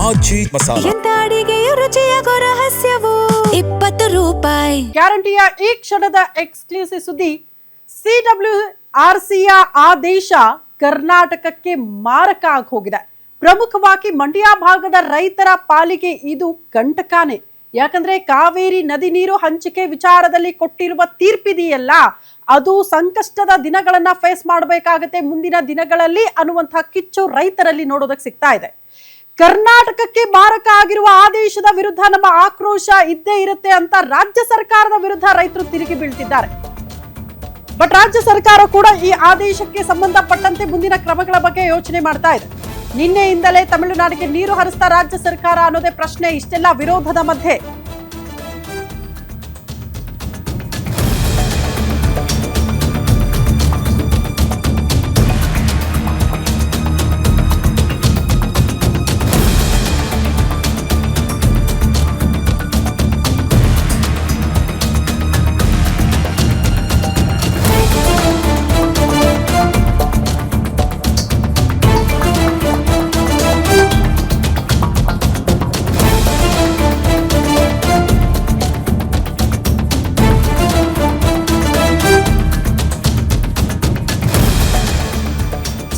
ಆಜಿ ಮಸಾಲ. ಎಂತ ಅಡಿಗೆಯ ರುಚಿಯಾಗೋ ರಹಸ್ಯವು 20 ರೂಪಾಯಿ. ಗ್ಯಾರಂಟಿಯ ಈ ಕ್ಷಣದ ಎಕ್ಸ್ಕ್ಲೂಸಿವ್ ಸುದ್ದಿ. CWRCಯ ಆದೇಶ ಕರ್ನಾಟಕಕ್ಕೆ ಮಾರಕ ಆಗಿ ಹೋಗಿದೆ. ಪ್ರಮುಖವಾಗಿ ಮಂಡ್ಯ ಭಾಗದ ರೈತರ ಪಾಲಿಗೆ ಇದು ಕಂಟಕಾನೆ. ಯಾಕಂದ್ರೆ ಕಾವೇರಿ ನದಿ ನೀರು ಹಂಚಿಕೆ ವಿಚಾರದಲ್ಲಿ ಕೊಟ್ಟಿರುವ ತೀರ್ಪಿದೆಯಲ್ಲ, ಅದು ಸಂಕಷ್ಟದ ದಿನಗಳನ್ನ ಫೇಸ್ ಮಾಡಬೇಕಾಗತ್ತೆ ಮುಂದಿನ ದಿನಗಳಲ್ಲಿ ಅನ್ನುವಂತಹ ಕಿಚ್ಚು ರೈತರಲ್ಲಿ ನೋಡೋದಕ್ಕೆ ಸಿಗ್ತಾ ಇದೆ. ಕರ್ನಾಟಕಕ್ಕೆ ಮಾರಕ ಆಗಿರುವ ಆದೇಶದ ವಿರುದ್ಧ ನಮ್ಮ ಆಕ್ರೋಶ ಇದ್ದೇ ಇರುತ್ತೆ ಅಂತ ರಾಜ್ಯ ಸರ್ಕಾರದ ವಿರುದ್ಧ ರೈತರು ತಿರುಗಿ ಬೀಳ್ತಿದ್ದಾರೆ. ಬಟ್ ರಾಜ್ಯ ಸರ್ಕಾರ ಕೂಡ ಈ ಆದೇಶಕ್ಕೆ ಸಂಬಂಧಪಟ್ಟಂತೆ ಮುಂದಿನ ಕ್ರಮಗಳ ಬಗ್ಗೆ ಯೋಚನೆ ಮಾಡ್ತಾ ಇದೆ. ನಿನ್ನೆಯಿಂದಲೇ ತಮಿಳುನಾಡಿಗೆ ನೀರು ಹರಿಸ್ತಾ ರಾಜ್ಯ ಸರ್ಕಾರ ಅನ್ನೋದೇ ಪ್ರಶ್ನೆ. ಇಷ್ಟೆಲ್ಲ ವಿರೋಧದ ಮಧ್ಯೆ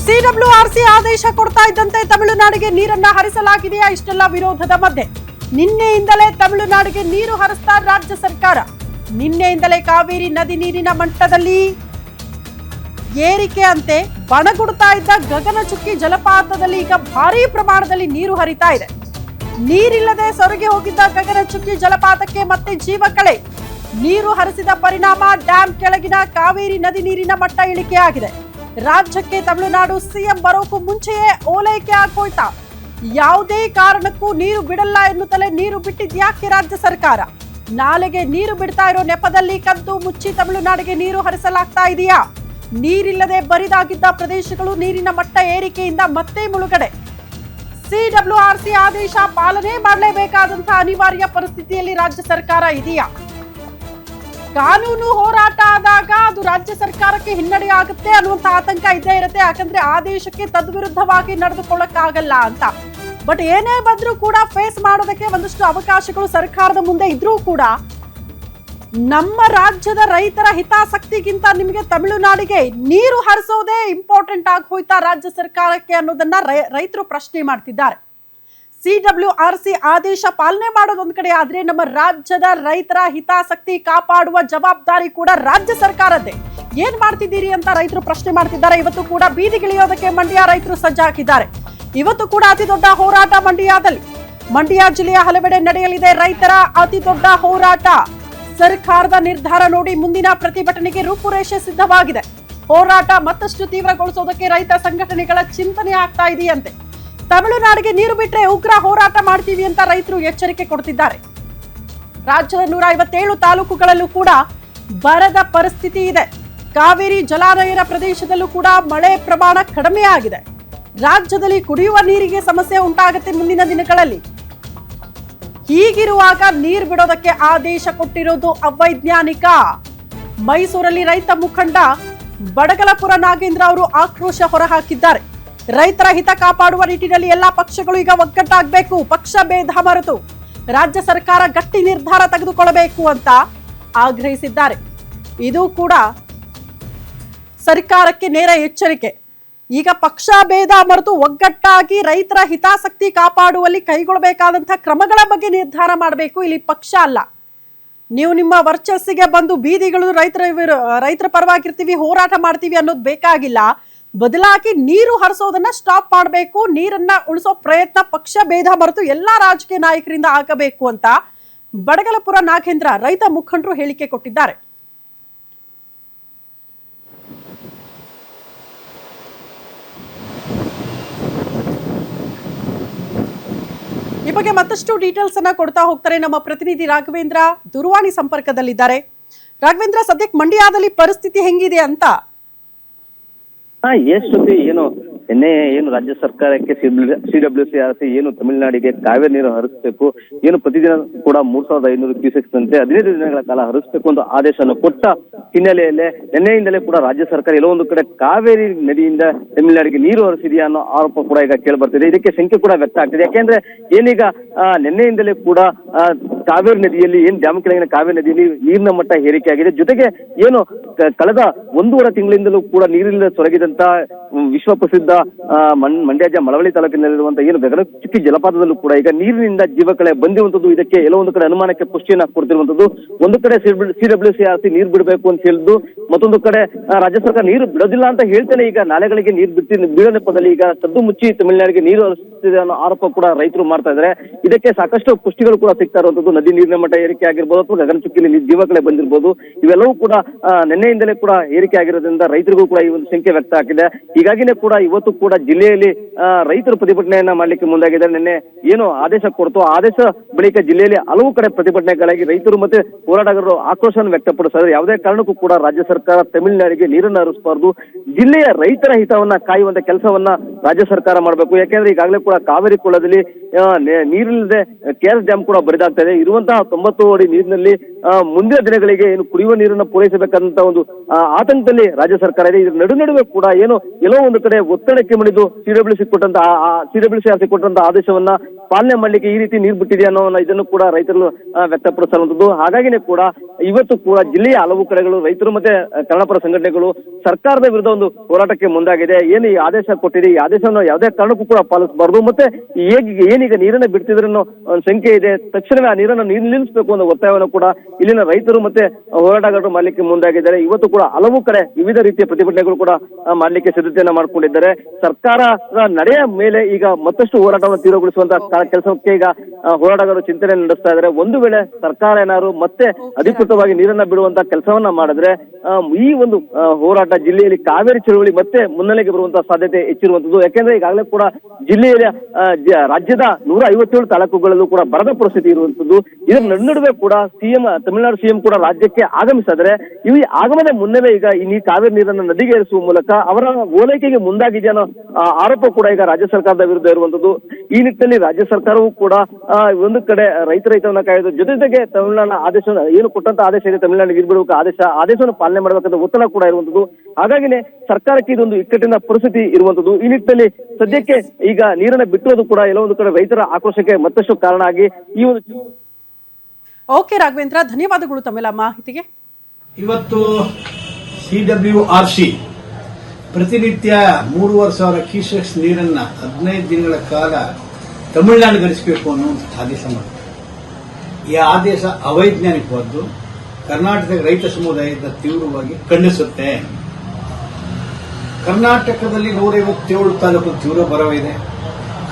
CWRC ಆದೇಶ ಕೊಡ್ತಾ ಇದ್ದಂತೆ ತಮಿಳುನಾಡಿಗೆ ನೀರನ್ನ ಹರಿಸಲಾಗಿದೆಯಾ? ಇಷ್ಟೆಲ್ಲ ವಿರೋಧದ ಮಧ್ಯೆ ನಿನ್ನೆಯಿಂದಲೇ ತಮಿಳುನಾಡಿಗೆ ನೀರು ಹರಿಸ್ತಾ ರಾಜ್ಯ ಸರ್ಕಾರ. ನಿನ್ನೆಯಿಂದಲೇ ಕಾವೇರಿ ನದಿ ನೀರಿನ ಮಟ್ಟದಲ್ಲಿ ಏರಿಕೆ ಅಂತೆ ಬಣಗುಡ್ತಾ ಇದ್ದ ಗಗನಚುಕ್ಕಿ ಜಲಪಾತದಲ್ಲಿ ಈಗ ಭಾರೀ ಪ್ರಮಾಣದಲ್ಲಿ ನೀರು ಹರಿತಾ ಇದೆ. ನೀರಿಲ್ಲದೆ ಸೊರಗಿ ಹೋಗಿದ್ದ ಗಗನಚುಕ್ಕಿ ಜಲಪಾತಕ್ಕೆ ಮತ್ತೆ ಜೀವ ಕಳೆ. ನೀರು ಹರಿಸಿದ ಪರಿಣಾಮ ಡ್ಯಾಂ ಕೆಳಗಿನ ಕಾವೇರಿ ನದಿ ನೀರಿನ ಮಟ್ಟ ಇಳಿಕೆಯಾಗಿದೆ. ರಾಜ್ಯಕ್ಕೆ ತಮಿಳುನಾಡು ಸಿಎಂ ಬರೋಕು ಮುಂಚೆಯೇ ಓಲೈಕೆ ಆಗೋಯ್ತಾ? ಯಾವುದೇ ಕಾರಣಕ್ಕೂ ನೀರು ಬಿಡಲ್ಲ ಎನ್ನುತ್ತಲೇ ನೀರು ಬಿಟ್ಟಿದ್ಯಾಕೆ ರಾಜ್ಯ ಸರ್ಕಾರ? ನಾಲೆಗೆ ನೀರು ಬಿಡ್ತಾ ಇರೋ ನೆಪದಲ್ಲಿ ಕದ್ದು ಮುಚ್ಚಿ ತಮಿಳುನಾಡಿಗೆ ನೀರು ಹರಿಸಲಾಗ್ತಾ ಇದೆಯಾ? ನೀರಿಲ್ಲದೆ ಬರಿದಾಗಿದ್ದ ಪ್ರದೇಶಗಳು ನೀರಿನ ಮಟ್ಟ ಏರಿಕೆಯಿಂದ ಮತ್ತೆ ಮುಳುಗಡೆ. CWRC ಆದೇಶ ಪಾಲನೆ ಮಾಡಲೇಬೇಕಾದಂತಹ ಅನಿವಾರ್ಯ ಪರಿಸ್ಥಿತಿಯಲ್ಲಿ ರಾಜ್ಯ ಸರ್ಕಾರ ಇದೆಯಾ? ಕಾನೂನು ಹೋರಾಟ ಆದಾಗ ಅದು ರಾಜ್ಯ ಸರ್ಕಾರಕ್ಕೆ ಹಿನ್ನಡೆ ಆಗುತ್ತೆ ಅನ್ನುವಂತ ಆತಂಕ ಇದ್ದೇ ಇರುತ್ತೆ. ಯಾಕಂದ್ರೆ ಆದೇಶಕ್ಕೆ ತದ್ವಿರುದ್ಧವಾಗಿ ನಡೆದುಕೊಳ್ಳಕ್ಕಾಗಲ್ಲ ಅಂತ. ಬಟ್ ಏನೇ ಬಂದ್ರೂ ಕೂಡ ಫೇಸ್ ಮಾಡೋದಕ್ಕೆ ಒಂದಷ್ಟು ಅವಕಾಶಗಳು ಸರ್ಕಾರದ ಮುಂದೆ ಇದ್ರೂ ಕೂಡ ನಮ್ಮ ರಾಜ್ಯದ ರೈತರ ಹಿತಾಸಕ್ತಿಗಿಂತ ನಿಮಗೆ ತಮಿಳುನಾಡಿಗೆ ನೀರು ಹರಿಸೋದೇ ಇಂಪಾರ್ಟೆಂಟ್ ಆಗಿ ಹೋಯ್ತಾ ರಾಜ್ಯ ಸರ್ಕಾರಕ್ಕೆ ಅನ್ನೋದನ್ನ ರೈತರು ಪ್ರಶ್ನೆ ಮಾಡ್ತಿದ್ದಾರೆ. CWRC ಆದೇಶ ಪಾಲನೆ ಮಾಡೋದೊಂದ್ ಕಡೆ ಆದ್ರೆ ನಮ್ಮ ರಾಜ್ಯದ ರೈತರ ಹಿತಾಸಕ್ತಿ ಕಾಪಾಡುವ ಜವಾಬ್ದಾರಿ ಕೂಡ ರಾಜ್ಯ ಸರ್ಕಾರದ್ದೇ. ಏನ್ ಮಾಡ್ತಿದ್ದೀರಿ ಅಂತ ರೈತರು ಪ್ರಶ್ನೆ ಮಾಡ್ತಿದ್ದಾರೆ. ಇವತ್ತು ಕೂಡ ಬೀದಿಗಿಳಿಯೋದಕ್ಕೆ ಮಂಡ್ಯ ರೈತರು ಸಜ್ಜಾಗಿದ್ದಾರೆ. ಇವತ್ತು ಕೂಡ ಅತಿ ದೊಡ್ಡ ಹೋರಾಟ ಮಂಡ್ಯದಲ್ಲಿ. ಮಂಡ್ಯ ಜಿಲ್ಲೆಯ ಹಲವೆಡೆ ನಡೆಯಲಿದೆ ರೈತರ ಅತಿ ದೊಡ್ಡ ಹೋರಾಟ. ಸರ್ಕಾರದ ನಿರ್ಧಾರ ನೋಡಿ ಮುಂದಿನ ಪ್ರತಿಭಟನೆಗೆ ರೂಪುರೇಷೆ ಸಿದ್ಧವಾಗಿದೆ. ಹೋರಾಟ ಮತ್ತಷ್ಟು ತೀವ್ರಗೊಳಿಸೋದಕ್ಕೆ ರೈತ ಸಂಘಟನೆಗಳ ಚಿಂತನೆ ಆಗ್ತಾ ಇದೆಯಂತೆ. ತಮಿಳುನಾಡಿಗೆ ನೀರು ಬಿಟ್ರೆ ಉಗ್ರ ಹೋರಾಟ ಮಾಡ್ತೀವಿ ಅಂತ ರೈತರು ಎಚ್ಚರಿಕೆ ಕೊಡ್ತಿದ್ದಾರೆ. ರಾಜ್ಯದ 157 ತಾಲೂಕುಗಳಲ್ಲೂ ಕೂಡ ಬರದ ಪರಿಸ್ಥಿತಿ ಇದೆ. ಕಾವೇರಿ ಜಲಾನಯನ ಪ್ರದೇಶದಲ್ಲೂ ಕೂಡ ಮಳೆ ಪ್ರಮಾಣ ಕಡಿಮೆ ಆಗಿದೆ. ರಾಜ್ಯದಲ್ಲಿ ಕುಡಿಯುವ ನೀರಿಗೆ ಸಮಸ್ಯೆ ಉಂಟಾಗುತ್ತೆ ಮುಂದಿನ ದಿನಗಳಲ್ಲಿ. ಹೀಗಿರುವಾಗ ನೀರು ಬಿಡೋದಕ್ಕೆ ಆದೇಶ ಕೊಟ್ಟಿರೋದು ಅವೈಜ್ಞಾನಿಕ. ಮೈಸೂರಲ್ಲಿ ರೈತ ಮುಖಂಡ ಬಡಗಲಪುರ ನಾಗೇಂದ್ರ ಅವರು ಆಕ್ರೋಶ ಹೊರಹಾಕಿದ್ದಾರೆ. ರೈತರ ಹಿತ ಕಾಪಾಡುವ ನಿಟ್ಟಿನಲ್ಲಿ ಎಲ್ಲಾ ಪಕ್ಷಗಳು ಈಗ ಒಗ್ಗಟ್ಟಾಗಬೇಕು. ಪಕ್ಷ ಭೇದ ಮರೆತು ರಾಜ್ಯ ಸರ್ಕಾರ ಗಟ್ಟಿ ನಿರ್ಧಾರ ತೆಗೆದುಕೊಳ್ಳಬೇಕು ಅಂತ ಆಗ್ರಹಿಸಿದ್ದಾರೆ. ಇದು ಕೂಡ ಸರ್ಕಾರಕ್ಕೆ ನೇರ ಎಚ್ಚರಿಕೆ. ಈಗ ಪಕ್ಷ ಭೇದ ಮರೆತು ಒಗ್ಗಟ್ಟಾಗಿ ರೈತರ ಹಿತಾಸಕ್ತಿ ಕಾಪಾಡುವಲ್ಲಿ ಕೈಗೊಳ್ಳಬೇಕಾದಂತಹ ಕ್ರಮಗಳ ಬಗ್ಗೆ ನಿರ್ಧಾರ ಮಾಡಬೇಕು. ಇಲ್ಲಿ ಪಕ್ಷ ಅಲ್ಲ. ನೀವು ನಿಮ್ಮ ವರ್ಚಸ್ಸಿಗೆ ಬಂದು ಬೀದಿಗಳು ರೈತರ ಪರವಾಗಿರ್ತೀವಿ, ಹೋರಾಟ ಮಾಡ್ತೀವಿ ಅನ್ನೋದು ಬೇಕಾಗಿಲ್ಲ. ಬದಲಾಗಿ ನೀರು ಹರಿಸೋದನ್ನ ಸ್ಟಾಪ್ ಮಾಡಬೇಕು. ನೀರನ್ನ ಉಳಿಸೋ ಪ್ರಯತ್ನ ಪಕ್ಷ ಭೇದ ಮರೆತು ಎಲ್ಲಾ ರಾಜಕೀಯ ನಾಯಕರಿಂದ ಆಗಬೇಕು ಅಂತ ಬಡಗಲಪುರ ನಾಗೇಂದ್ರ ರೈತ ಮುಖಂಡರು ಹೇಳಿಕೆ ಕೊಟ್ಟಿದ್ದಾರೆ. ಈ ಬಗ್ಗೆ ಮತ್ತಷ್ಟು ಡೀಟೇಲ್ಸ್ ಅನ್ನ ಕೊಡ್ತಾ ಹೋಗ್ತಾರೆ ನಮ್ಮ ಪ್ರತಿನಿಧಿ ರಾಘವೇಂದ್ರ. ದೂರವಾಣಿ ಸಂಪರ್ಕದಲ್ಲಿದ್ದಾರೆ. ರಾಘವೇಂದ್ರ, ಸದ್ಯಕ್ಕೆ ಮಂಡ್ಯದಲ್ಲಿ ಪರಿಸ್ಥಿತಿ ಹೆಂಗಿದೆ ಅಂತ? ಎಷ್ಟು ಏನು ನಿನ್ನೆ ಏನು ರಾಜ್ಯ ಸರ್ಕಾರಕ್ಕೆ CWCRC ಏನು ತಮಿಳುನಾಡಿಗೆ ಕಾವೇರಿ ನೀರು ಹರಿಸಬೇಕು, ಏನು ಪ್ರತಿದಿನ ಕೂಡ 3500 ಕ್ಯೂಸೆಕ್ಸ್ ಅಂತೆ 15 ದಿನಗಳ ಕಾಲ ಹರಿಸಬೇಕು ಅಂತ ಆದೇಶವನ್ನು ಕೊಟ್ಟ ಹಿನ್ನೆಲೆಯಲ್ಲೇ ನಿನ್ನೆಯಿಂದಲೇ ಕೂಡ ರಾಜ್ಯ ಸರ್ಕಾರ ಎಲ್ಲೊಂದು ಕಡೆ ಕಾವೇರಿ ನದಿಯಿಂದ ತಮಿಳುನಾಡಿಗೆ ನೀರು ಹರಿಸಿದೆಯಾ ಅನ್ನೋ ಆರೋಪ ಕೂಡ ಈಗ ಕೇಳಿ ಬರ್ತಿದೆ. ಇದಕ್ಕೆ ಶಂಕೆ ಕೂಡ ವ್ಯಕ್ತ ಆಗ್ತಿದೆ. ಯಾಕೆಂದ್ರೆ ಏನೀಗ ನಿನ್ನೆಯಿಂದಲೇ ಕೂಡ ಕಾವೇರಿ ನದಿಯಲ್ಲಿ ಏನ್ ಡ್ಯಾಮ್ ಕೆಳಗಿನ ಕಾವೇರಿ ನದಿಯಲ್ಲಿ ನೀರಿನ ಮಟ್ಟ ಏರಿಕೆಯಾಗಿದೆ. ಜೊತೆಗೆ ಏನು ಕಳೆದ 1.5 ತಿಂಗಳಿಂದಲೂ ಕೂಡ ನೀರಿನಿಂದ ಸೊರಗಿದಂತ ವಿಶ್ವ ಪ್ರಸಿದ್ಧ ಮಂಡ್ಯ ಮಳವಳ್ಳಿ ತಾಲೂಕಿನಲ್ಲಿರುವಂತಹ ಏನು ಗಗನಚುಕ್ಕಿ ಜಲಪಾತದಲ್ಲೂ ಕೂಡ ಈಗ ನೀರಿನಿಂದ ಜೀವಕಳೆ ಬಂದಿರುವಂತದ್ದು. ಇದಕ್ಕೆ ಎಲ್ಲೋ ಒಂದು ಕಡೆ ಅನುಮಾನಕ್ಕೆ ಪುಷ್ಟಿಯನ್ನ ಕೊಡ್ತಿರುವಂತದ್ದು. ಒಂದು ಕಡೆ CWCRC ನೀರು ಬಿಡಬೇಕು ಅಂತ ಹೇಳಿದ್ದು, ಮತ್ತೊಂದು ಕಡೆ ರಾಜ್ಯ ಸರ್ಕಾರ ನೀರು ಬಿಡೋದಿಲ್ಲ ಅಂತ ಹೇಳ್ತೇನೆ ಈಗ ನಾಲೆಗಳಿಗೆ ನೀರು ಬೀಳೋ ನೆಪದಲ್ಲಿ ಈಗ ಸದ್ದು ಮುಚ್ಚಿ ತಮಿಳುನಾಡಿಗೆ ನೀರು ಹರಿಸುತ್ತಿದೆ ಅನ್ನೋ ಆರೋಪ ಕೂಡ ರೈತರು ಮಾಡ್ತಾ ಇದ್ದಾರೆ. ಇದಕ್ಕೆ ಸಾಕಷ್ಟು ಪುಷ್ಟಿಗಳು ಕೂಡ ಸಿಗ್ತಾ ಇರುವಂತದ್ದು. ನದಿ ನೀರಿನ ಮಟ್ಟ ಏರಿಕೆ ಆಗಿರ್ಬೋದು ಅಥವಾ ಗಗನಚುಕ್ಕಿಯಲ್ಲಿ ಜೀವಕಳೆ ಬಂದಿರಬಹುದು. ಇವೆಲ್ಲವೂ ಕೂಡ ನಿನ್ನೆಯಿಂದಲೇ ಕೂಡ ಏರಿಕೆ ಆಗಿರೋದ್ರಿಂದ ರೈತರಿಗೂ ಕೂಡ ಈ ಒಂದು ಸಂಖ್ಯೆ ವ್ಯಕ್ತ ಆಗಿದೆ. ಹೀಗಾಗಿನೇ ಕೂಡ ಇವತ್ತು ಕೂಡ ಜಿಲ್ಲೆಯಲ್ಲಿ ರೈತರು ಪ್ರತಿಭಟನೆಯನ್ನ ಮಾಡ್ಲಿಕ್ಕೆ ಮುಂದಾಗಿದ್ದಾರೆ. ನಿನ್ನೆ ಏನು ಆದೇಶ ಕೊಡ್ತು, ಆದೇಶ ಬಳಿಕ ಜಿಲ್ಲೆಯಲ್ಲಿ ಹಲವು ಕಡೆ ಪ್ರತಿಭಟನೆಗಳಾಗಿ ರೈತರು ಮತ್ತೆ ಹೋರಾಟಗಾರರು ಆಕ್ರೋಶವನ್ನು ವ್ಯಕ್ತಪಡಿಸಿದ್ದಾರೆ. ಯಾವುದೇ ಕಾರಣಕ್ಕೂ ಕೂಡ ರಾಜ್ಯ ಸರ್ಕಾರ ತಮಿಳುನಾಡಿಗೆ ನೀರನ್ನು ಹರಿಸಬಾರದು, ಜಿಲ್ಲೆಯ ರೈತರ ಹಿತವನ್ನ ಕಾಯುವಂತ ಕೆಲಸವನ್ನ ರಾಜ್ಯ ಸರ್ಕಾರ ಮಾಡಬೇಕು. ಯಾಕೆಂದ್ರೆ ಈಗಾಗಲೇ ಕೂಡ ಕಾವೇರಿ ಕೊಳ್ಳದಲ್ಲಿ ನೀರಿಲ್ಲದೆ KRS ಡ್ಯಾಮ್ ಕೂಡ ಬರಿದಾಗ್ತಾ ಇದೆ. ಇರುವಂತಹ 90 ಅಡಿ ನೀರಿನಲ್ಲಿ ಮುಂದಿನ ದಿನಗಳಿಗೆ ಏನು ಕುಡಿಯುವ ನೀರನ್ನು ಪೂರೈಸಬೇಕಂತ ಒಂದು ಆತಂಕದಲ್ಲಿ ರಾಜ್ಯ ಸರ್ಕಾರ ಇದೆ. ಇದ್ರ ನಡುವೆ ಕೂಡ ಏನು ಎಲ್ಲೋ ಒಂದು ಕಡೆ ಒತ್ತಡಕ್ಕೆ ಮಣಿದು CWCRC ಕೊಟ್ಟಂತ ಆದೇಶವನ್ನ ಪಾಲನೆ ಮಾಡ್ಲಿಕ್ಕೆ ಈ ರೀತಿ ನೀರು ಬಿಟ್ಟಿದೆ ಅನ್ನೋ ಇದನ್ನು ಕೂಡ ರೈತರು ವ್ಯಕ್ತಪಡಿಸಿರುವಂತದ್ದು. ಹಾಗಾಗಿನೇ ಕೂಡ ಇವತ್ತು ಕೂಡ ಜಿಲ್ಲೆಯ ಹಲವು ಕಡೆಗಳು ರೈತರು ಮತ್ತೆ ಕನ್ನಡಪರ ಸಂಘಟನೆಗಳು ಸರ್ಕಾರದ ವಿರುದ್ಧ ಒಂದು ಹೋರಾಟಕ್ಕೆ ಮುಂದಾಗಿದೆ. ಏನು ಈ ಆದೇಶ ಕೊಟ್ಟಿದೆ, ಈ ಆದೇಶವನ್ನು ಯಾವುದೇ ಕಾರಣಕ್ಕೂ ಕೂಡ ಪಾಲಿಸಬಾರದು. ಮತ್ತೆ ಏನೀಗ ನೀರನ್ನ ಬಿಡ್ತಿದ್ರೆ ಒಂದು ಸಂಖ್ಯೆ ಇದೆ, ತಕ್ಷಣವೇ ಆ ನೀರನ್ನು ನಿಲ್ಲಿಸಬೇಕು ಅನ್ನೋ ಒತ್ತಾಯವನ್ನು ಕೂಡ ಇಲ್ಲಿನ ರೈತರು ಮತ್ತೆ ಹೋರಾಟಗಾರರು ಮಾಡ್ಲಿಕ್ಕೆ ಮುಂದಾಗಿದ್ದಾರೆ. ಇವತ್ತು ಕೂಡ ಹಲವು ಕಡೆ ವಿವಿಧ ರೀತಿಯ ಪ್ರತಿಭಟನೆಗಳು ಕೂಡ ಮಾಡ್ಲಿಕ್ಕೆ ಸಿದ್ಧತೆಯನ್ನ ಮಾಡ್ಕೊಂಡಿದ್ದಾರೆ. ಸರ್ಕಾರದ ನಡೆಯ ಮೇಲೆ ಈಗ ಮತ್ತಷ್ಟು ಹೋರಾಟವನ್ನು ತೀವ್ರಗೊಳಿಸುವಂತ ಕೆಲಸಕ್ಕೆ ಈಗ ಹೋರಾಟಗಾರರು ಚಿಂತನೆ ನಡೆಸ್ತಾ ಇದ್ದಾರೆ. ಒಂದು ವೇಳೆ ಸರ್ಕಾರ ಏನಾದ್ರು ಮತ್ತೆ ಅಧಿಕೃತವಾಗಿ ನೀರನ್ನ ಬಿಡುವಂತ ಕೆಲಸವನ್ನ ಮಾಡಿದ್ರೆ ಈ ಒಂದು ಹೋರಾಟ ಜಿಲ್ಲೆಯಲ್ಲಿ ಕಾವೇರಿ ಚಳುವಳಿ ಮತ್ತೆ ಮುನ್ನೆಲೆಗೆ ಬರುವಂತಹ ಸಾಧ್ಯತೆ ಹೆಚ್ಚಿರುವಂತದ್ದು. ಯಾಕೆಂದ್ರೆ ಈಗಾಗಲೇ ಕೂಡ ಜಿಲ್ಲೆಯ ರಾಜ್ಯದ 157 ತಾಲೂಕುಗಳಲ್ಲೂ ಕೂಡ ಬರದ ಪರಿಸ್ಥಿತಿ ಇರುವಂತದ್ದು. ಇದರ ನಡುವೆ ಕೂಡ ತಮಿಳುನಾಡು ಸಿಎಂ ಕೂಡ ರಾಜ್ಯಕ್ಕೆ ಆಗಮಿಸಿದರೆ ಈ ಆಗಮನ ಮುನ್ನವೇ ಈಗ ಈ ಕಾವೇರಿ ನೀರನ್ನು ನದಿಗೆ ಏರಿಸುವ ಮೂಲಕ ಅವರ ಓಲೈಕೆಗೆ ಮುಂದಾಗಿದೆ ಅನ್ನೋ ಆರೋಪ ಕೂಡ ಈಗ ರಾಜ್ಯ ಸರ್ಕಾರದ ವಿರುದ್ಧ ಇರುವಂತದ್ದು. ಈ ನಿಟ್ಟಿನಲ್ಲಿ ರಾಜ್ಯ ಸರ್ಕಾರವೂ ಕೂಡ ಒಂದು ಕಡೆ ರೈತರ ಹಿತವನ್ನ ಕಾಯ್ದು ಜೊತೆಗೆ ತಮಿಳುನಾಡಿನ ಆದೇಶ ಏನು ಕೊಟ್ಟಂತ ಆದೇಶ ಇದೆ, ತಮಿಳುನಾಡಿಗೆ ನೀರು ಬಿಡಬೇಕು ಆದೇಶವನ್ನು ಪಾಲನೆ ಮಾಡಬೇಕಂತ ಒತ್ತಡ ಕೂಡ ಇರುವಂತದ್ದು. ಹಾಗಾಗಿನೇ ಸರ್ಕಾರಕ್ಕೆ ಇದೊಂದು ಇಕ್ಕಟ್ಟಿನ ಪರಿಸ್ಥಿತಿ ಇರುವಂತದ್ದು. ಈ ನಿಟ್ಟಿನಲ್ಲಿ ಸದ್ಯಕ್ಕೆ ಈಗ ನೀರನ್ನ ಬಿಟ್ಟಿರೋದು ಕೂಡ ಎಲ್ಲೋ ಒಂದು ಕಡೆ ರೈತರ ಆಕ್ರೋಶಕ್ಕೆ ಮತ್ತಷ್ಟು ಕಾರಣ ಆಗಿ ಈ ಒಂದು ಓಕೆ ರಾಘವೇಂದ್ರ, ಧನ್ಯವಾದಗಳು ತಮ್ಮೆಲ್ಲ ಮಾಹಿತಿಗೆ. ಇವತ್ತು CWRC ಪ್ರತಿನಿತ್ಯ 3,500 ಕ್ಯೂಸೆಕ್ಸ್ ನೀರನ್ನ 15 ದಿನಗಳ ಕಾಲ ತಮಿಳುನಾಡಿಗೆ ಹರಿಸಬೇಕು ಅನ್ನೋ ಆದೇಶ ಮಾಡಿದೆ. ಈ ಆದೇಶ ಅವೈಜ್ಞಾನಿಕವಾದ್ದು, ಕರ್ನಾಟಕದ ರೈತ ಸಮುದಾಯದ ತೀವ್ರವಾಗಿ ಖಂಡಿಸುತ್ತೆ. ಕರ್ನಾಟಕದಲ್ಲಿ 157 ತಾಲೂಕು ತೀವ್ರ ಬರವಿದೆ.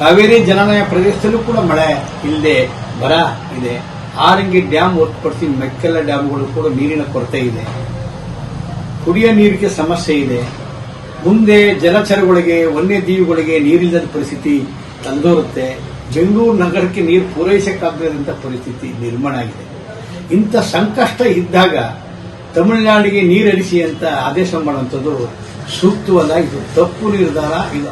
ಕಾವೇರಿ ಜಲಾನಯ ಪ್ರದೇಶದಲ್ಲೂ ಕೂಡ ಮಳೆ ಇಲ್ಲದೆ ಬರ ಇದೆ. ಆರಂಗಿ ಡ್ಯಾಮ್ ಹೊರತುಪಡಿಸಿ ಮೆಕ್ಕೆಲ್ಲ ಡ್ಯಾಮ್ಗಳು ಕೂಡ ನೀರಿನ ಕೊರತೆ ಇದೆ. ಕುಡಿಯ ನೀರಿಗೆ ಸಮಸ್ಯೆ ಇದೆ. ಮುಂದೆ ಜಲಚರಗಳಿಗೆ, ವನ್ಯಜೀವಿಗಳಿಗೆ ನೀರಿಲ್ಲದ ಪರಿಸ್ಥಿತಿ ತಂದೋರುತ್ತೆ. ಬೆಂಗಳೂರು ನಗರಕ್ಕೆ ನೀರು ಪೂರೈಸಕ್ಕಾಗದಂತ ಪರಿಸ್ಥಿತಿ ನಿರ್ಮಾಣ ಆಗಿದೆ. ಇಂಥ ಸಂಕಷ್ಟ ಇದ್ದಾಗ ತಮಿಳುನಾಡಿಗೆ ನೀರು ಹರಿಸಿ ಅಂತ ಆದೇಶ ಮಾಡುವಂಥದ್ದು ಸೂಕ್ತವಲ್ಲ. ಇದು ತಪ್ಪು ನಿರ್ಧಾರ. ಇದು